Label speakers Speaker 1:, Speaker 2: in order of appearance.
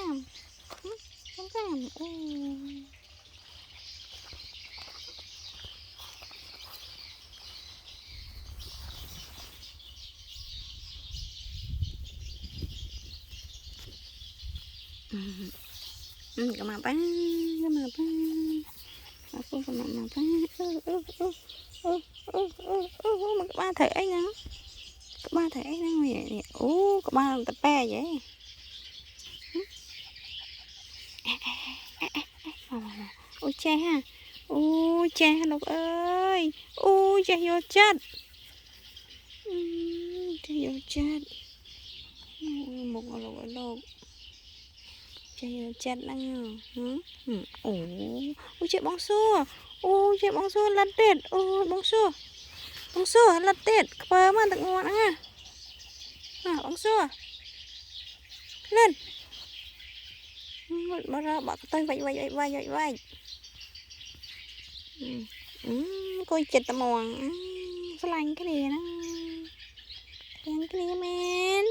Speaker 1: cam cam cam ô các bạn ba aku sama mama mà các ba thấy anh nè các ba thấy anh đang vậy các ba làm tập bè vậy ôi cha ha ôi cha lộc ơi ôi cha vô chết cha vô chết một con lộc ở đâu cha vô chết đang ôi chạy bóng xua ôi chạy bóng xua lật tiệt ôi bóng xua lật tiệt bờ mà tận ngọn nha bóng xua lên mà ra bỏ tay vậy coi chật tầm mòn lành cái này nó cái này men